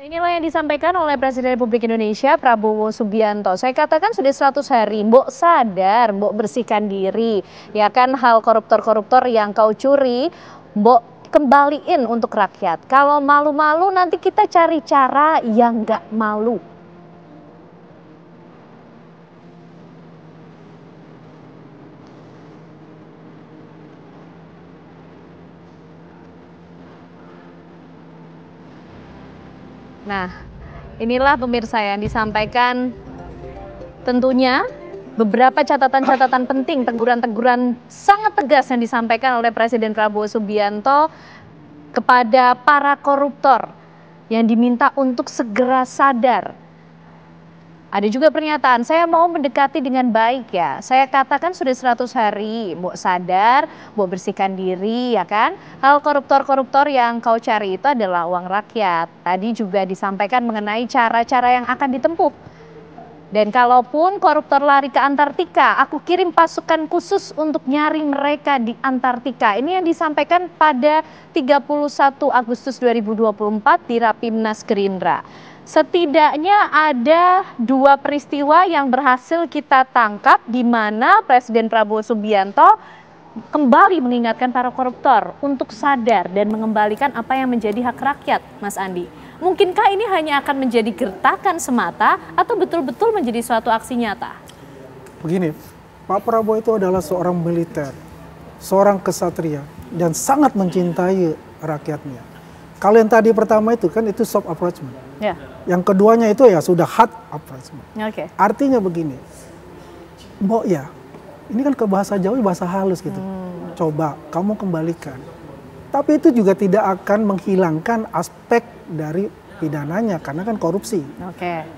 Inilah yang disampaikan oleh Presiden Republik Indonesia Prabowo Subianto. Saya katakan sudah 100 hari, mbok sadar, mbok bersihkan diri. Ya kan, hal koruptor-koruptor yang kau curi, mbok kembaliin untuk rakyat. Kalau malu-malu nanti kita cari cara yang nggak malu. Nah, inilah pemirsa yang disampaikan tentunya beberapa catatan-catatan penting, teguran-teguran sangat tegas yang disampaikan oleh Presiden Prabowo Subianto kepada para koruptor yang diminta untuk segera sadar. Ada juga pernyataan, saya mau mendekati dengan baik ya. Saya katakan sudah 100 hari, mbok sadar, mbok bersihkan diri ya kan. Hal koruptor-koruptor yang kau cari itu adalah uang rakyat. Tadi juga disampaikan mengenai cara-cara yang akan ditempuh. Dan kalaupun koruptor lari ke Antartika, aku kirim pasukan khusus untuk nyari mereka di Antartika. Ini yang disampaikan pada 31 Agustus 2024 di Rapimnas Gerindra. Setidaknya ada 2 peristiwa yang berhasil kita tangkap di mana Presiden Prabowo Subianto kembali mengingatkan para koruptor untuk sadar dan mengembalikan apa yang menjadi hak rakyat, Mas Andi. Mungkinkah ini hanya akan menjadi gertakan semata atau betul-betul menjadi suatu aksi nyata? Begini, Pak Prabowo itu adalah seorang militer, seorang kesatria, dan sangat mencintai rakyatnya. Kalau yang tadi pertama itu kan itu soft approachment. Ya. Yang keduanya itu ya sudah hard approachment. Okay. Artinya begini, mbok ya, ini kan ke bahasa Jawa, bahasa halus gitu. Coba kamu kembalikan. Tapi itu juga tidak akan menghilangkan aspek dari pidananya karena kan korupsi.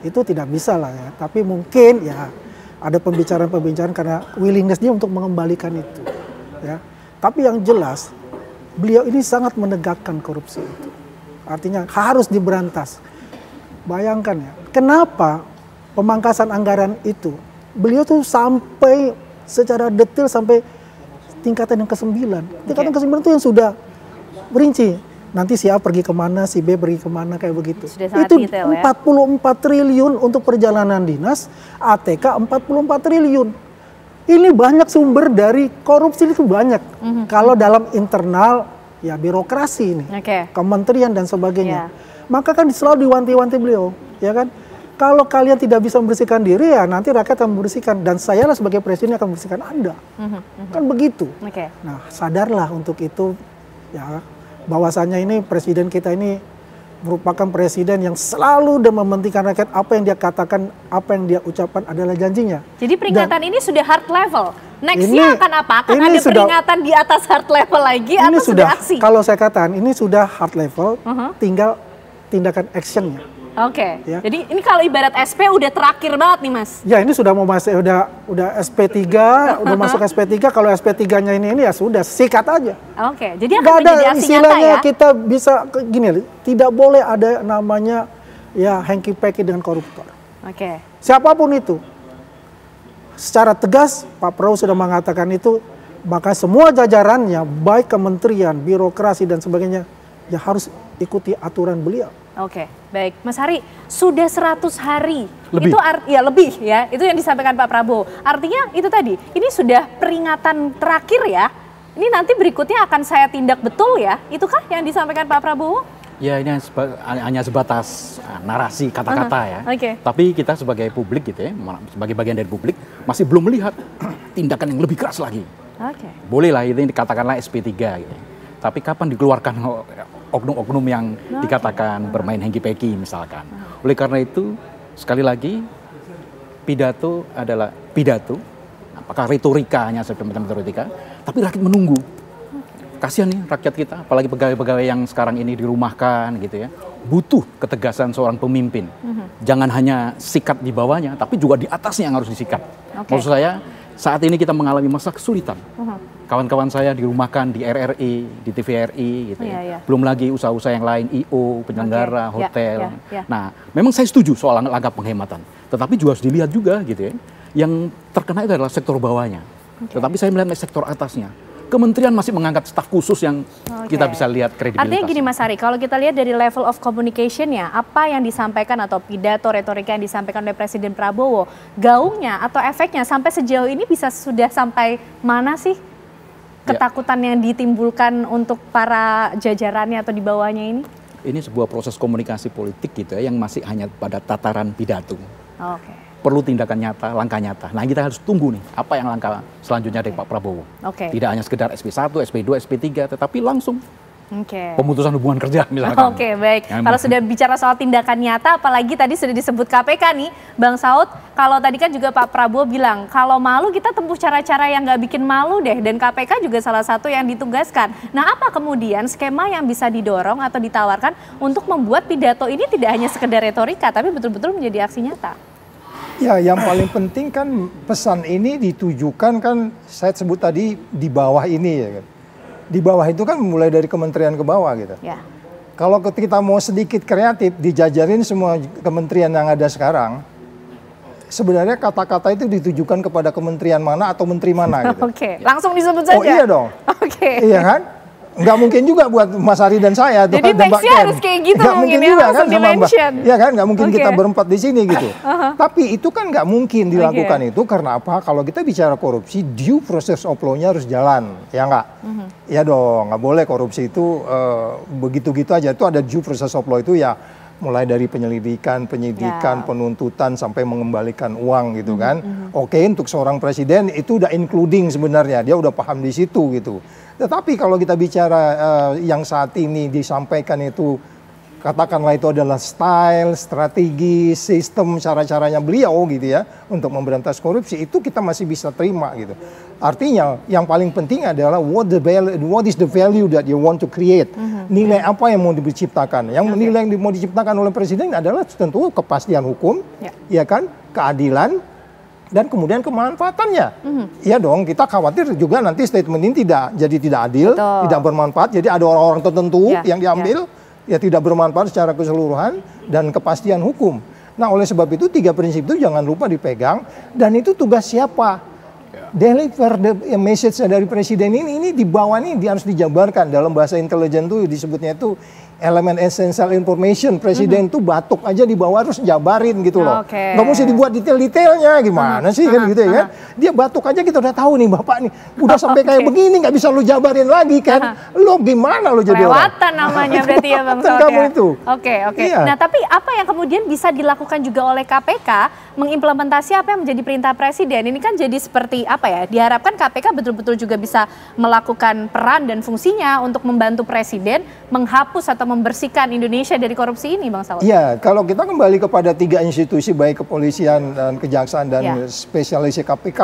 Itu tidak bisa lah ya. Tapi mungkin ya ada pembicaraan-pembicaraan karena willingness dia untuk mengembalikan itu. Ya. Tapi yang jelas beliau ini sangat menegakkan korupsi itu. Artinya harus diberantas. Bayangkan ya, kenapa pemangkasan anggaran itu beliau tuh sampai secara detail sampai tingkatan yang ke-9. Tingkatan ke-9 itu yang sudah berinci. Nanti si A pergi kemana, si B pergi kemana, kayak begitu. Itu detail, 44 ya? Triliun untuk perjalanan dinas, ATK 44 triliun. Ini banyak sumber dari korupsi itu banyak. Kalau dalam internal ya birokrasi ini, kementerian dan sebagainya. Maka kan selalu diwanti-wanti beliau, ya kan? Kalau kalian tidak bisa membersihkan diri ya nanti rakyat akan membersihkan dan saya lah sebagai presiden akan membersihkan Anda. Kan begitu. Nah, sadarlah untuk itu ya bahwasanya ini presiden kita ini merupakan presiden yang selalu dan mementingkan rakyat, apa yang dia katakan, apa yang dia ucapkan adalah janjinya. Jadi peringatan ini sudah hard level. Nextnya akan apa? Akan ada peringatan di atas hard level lagi atau sudah aksi? Kalau saya katakan ini sudah hard level, tinggal tindakan actionnya. Ya. Jadi ini kalau ibarat SP udah terakhir banget nih Mas. Ya ini sudah mau masuk, udah SP3, udah masuk SP3. Kalau SP3-nya ini ya sudah sikat aja. Jadi akan menjadi aksi nyata ya. Kita bisa gini, tidak boleh ada namanya ya hanky-panky dengan koruptor. Siapapun itu. Secara tegas Pak Prabowo sudah mengatakan itu, maka semua jajarannya baik kementerian, birokrasi dan sebagainya ya harus ikuti aturan beliau. Baik, Mas Hari, sudah 100 hari, lebih. Itu lebih ya, itu yang disampaikan Pak Prabowo. Artinya itu tadi, ini sudah peringatan terakhir ya, ini nanti berikutnya akan saya tindak betul ya, itukah yang disampaikan Pak Prabowo? Ya ini hanya sebatas narasi kata-kata ya, tapi kita sebagai publik gitu ya, sebagai bagian dari publik masih belum melihat tindakan yang lebih keras lagi. Boleh lah itu dikatakanlah SP3 gitu. Tapi kapan dikeluarkan oknum-oknum yang dikatakan bermain hanky-panky misalkan. Oleh karena itu, sekali lagi, pidato adalah pidato. Apakah retorikanya seperti retorika, tapi rakyat menunggu. Kasihan nih rakyat kita, apalagi pegawai-pegawai yang sekarang ini dirumahkan gitu ya. Butuh ketegasan seorang pemimpin. Jangan hanya sikat di bawahnya, tapi juga di atasnya yang harus disikat. Maksud saya, saat ini kita mengalami masa kesulitan. Kawan-kawan saya dirumahkan di RRI, di TVRI gitu ya. Belum lagi usaha-usaha yang lain, IO, penyelenggara, hotel. Nah, memang saya setuju soal langkah penghematan. Tetapi juga harus dilihat juga gitu ya. Yang terkena itu adalah sektor bawahnya. Tetapi saya melihat sektor atasnya. kementerian masih mengangkat staf khusus yang kita bisa lihat kredibilitasnya. Artinya gini Mas Ari, kalau kita lihat dari level of communication-nya, apa yang disampaikan atau pidato retorika yang disampaikan oleh Presiden Prabowo, gaungnya atau efeknya sampai sejauh ini sudah sampai mana sih ketakutan yang ditimbulkan untuk para jajarannya atau di bawahnya ini? Ini sebuah proses komunikasi politik gitu ya, yang masih hanya pada tataran pidato. Perlu tindakan nyata, langkah nyata. Nah kita harus tunggu nih, apa yang langkah selanjutnya dari Pak Prabowo. Tidak hanya sekedar SP1, SP2, SP3, tetapi langsung pemutusan hubungan kerja misalkan. Baik. Kalau sudah bicara soal tindakan nyata, apalagi tadi sudah disebut KPK nih, Bang Saud. Kalau tadi kan juga Pak Prabowo bilang, kalau malu kita tempuh cara-cara yang nggak bikin malu deh. Dan KPK juga salah satu yang ditugaskan. Nah apa kemudian skema yang bisa didorong atau ditawarkan untuk membuat pidato ini tidak hanya sekedar retorika, tapi betul-betul menjadi aksi nyata? Ya, yang paling penting kan pesan ini ditujukan kan, saya sebut tadi di bawah ini ya kan. Di bawah itu kan mulai dari kementerian ke bawah gitu. Kalau kita mau sedikit kreatif, dijajarin semua kementerian yang ada sekarang, sebenarnya kata-kata itu ditujukan kepada kementerian mana atau menteri mana gitu. Langsung disebut saja. Oh iya dong. Iya kan? Nggak mungkin juga buat Mas Ari dan saya. Jadi nextnya harus kayak gitu mungkin ya, langsung di-mention. Ya kan, nggak mungkin kita berempat di sini gitu. Tapi itu kan nggak mungkin dilakukan itu, karena apa? Kalau kita bicara korupsi, due process of law-nya harus jalan, ya nggak? Ya dong, nggak boleh korupsi itu begitu-gitu aja. Itu ada due process of law itu ya, mulai dari penyelidikan, penyidikan, penuntutan, sampai mengembalikan uang gitu kan. Untuk seorang presiden itu udah including sebenarnya, dia udah paham di situ gitu. Tetapi kalau kita bicara yang saat ini disampaikan itu, katakanlah itu adalah style, strategi, sistem, cara-caranya beliau gitu ya, untuk memberantas korupsi, itu kita masih bisa terima gitu. Artinya yang paling penting adalah what is the value that you want to create. Nilai apa yang mau diciptakan. Yang nilai yang mau diciptakan oleh presiden adalah tentu kepastian hukum, ya kan, keadilan, dan kemudian kemanfaatannya. Iya dong, kita khawatir juga nanti statement ini tidak adil, tidak bermanfaat. Jadi ada orang-orang tertentu yang diambil, ya tidak bermanfaat secara keseluruhan, dan kepastian hukum. Nah oleh sebab itu 3 prinsip itu jangan lupa dipegang, dan itu tugas siapa? Deliver the message dari presiden ini di bawah ini harus dijabarkan. Dalam bahasa intelijen itu disebutnya itu elemen essential information. Presiden tuh batuk aja di bawah harus jabarin gitu loh. Nggak mesti dibuat detail-detailnya, gimana sih kan gitu ya kan. Dia batuk aja kita udah tahu nih bapak nih, udah sampai kayak begini nggak bisa lu jabarin lagi kan. Lo gimana lo jadi orang? Kelewatan namanya berarti ya Bang Saud kamu itu. Iya. Nah tapi apa yang kemudian bisa dilakukan juga oleh KPK mengimplementasi apa yang menjadi perintah presiden? Ini kan jadi seperti apa ya, diharapkan KPK betul-betul juga bisa melakukan peran dan fungsinya untuk membantu presiden menghapus atau membersihkan Indonesia dari korupsi ini, Bang Saud. Iya, kalau kita kembali kepada 3 institusi, baik kepolisian dan kejaksaan dan spesialisasi KPK,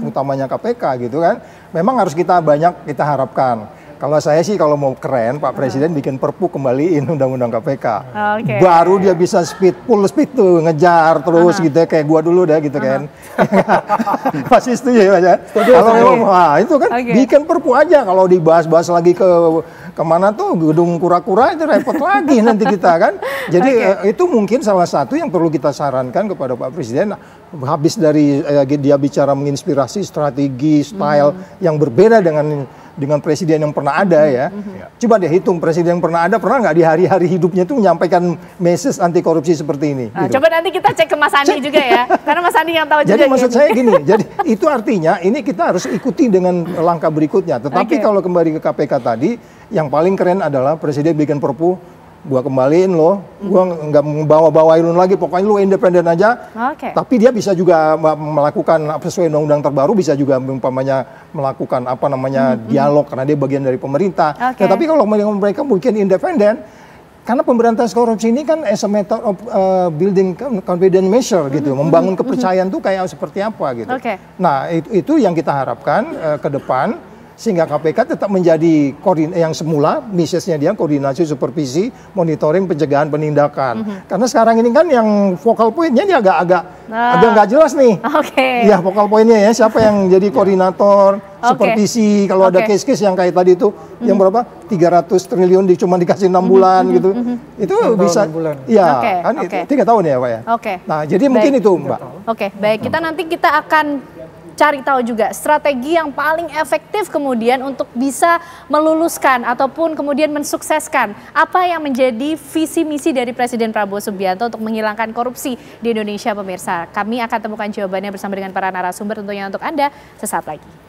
utamanya KPK gitu kan, memang harus kita harapkan. Kalau saya sih kalau mau keren, Pak Presiden bikin perpu kembaliin undang-undang KPK. Baru dia bisa full speed tuh, ngejar terus gitu ya, kayak gua dulu dah gitu kan. Pasti setuju ya, kalau memang itu kan bikin perpu aja, kalau dibahas-bahas lagi kemana tuh gedung kura-kura itu repot lagi nanti kita kan. Jadi itu mungkin salah satu yang perlu kita sarankan kepada Pak Presiden. Habis dari dia bicara menginspirasi strategi, style yang berbeda dengan presiden yang pernah ada ya. Coba deh hitung presiden yang pernah nggak di hari-hari hidupnya tuh menyampaikan message anti korupsi seperti ini. Gitu. Coba nanti kita cek ke Mas Andi juga ya, karena Mas Andi yang tahu juga. Jadi maksud saya gini, jadi itu artinya ini kita harus ikuti dengan langkah berikutnya. Tetapi kalau kembali ke KPK tadi, yang paling keren adalah presiden bikin perpu, gua kembaliin lo, gua nggak bawa-bawain lo lagi, pokoknya lo independen aja. Tapi dia bisa juga melakukan sesuai undang-undang terbaru, bisa juga umpamanya melakukan dialog karena dia bagian dari pemerintah. Tapi kalau mereka mungkin independen, karena pemberantasan korupsi ini kan as a method of building confidence measure gitu, membangun kepercayaan tuh kayak seperti apa gitu. Nah itu yang kita harapkan ke depan, sehingga KPK tetap menjadi yang semula misinya dia koordinasi, supervisi, monitoring, pencegahan, penindakan. Karena sekarang ini kan yang focal pointnya dia agak nggak jelas nih. Ya focal pointnya ya, siapa yang jadi koordinator, supervisi, kalau ada case-case yang kayak tadi itu, yang berapa? 300 triliun cuma dikasih 6 bulan gitu. Itu bisa, ya kan 3 tahun ya Pak ya. Nah jadi mungkin itu Mbak. Baik, kita nanti akan cari tahu juga strategi yang paling efektif kemudian untuk bisa meluluskan ataupun kemudian mensukseskan apa yang menjadi visi misi dari Presiden Prabowo Subianto untuk menghilangkan korupsi di Indonesia, pemirsa. Kami akan temukan jawabannya bersama dengan para narasumber tentunya untuk Anda sesaat lagi.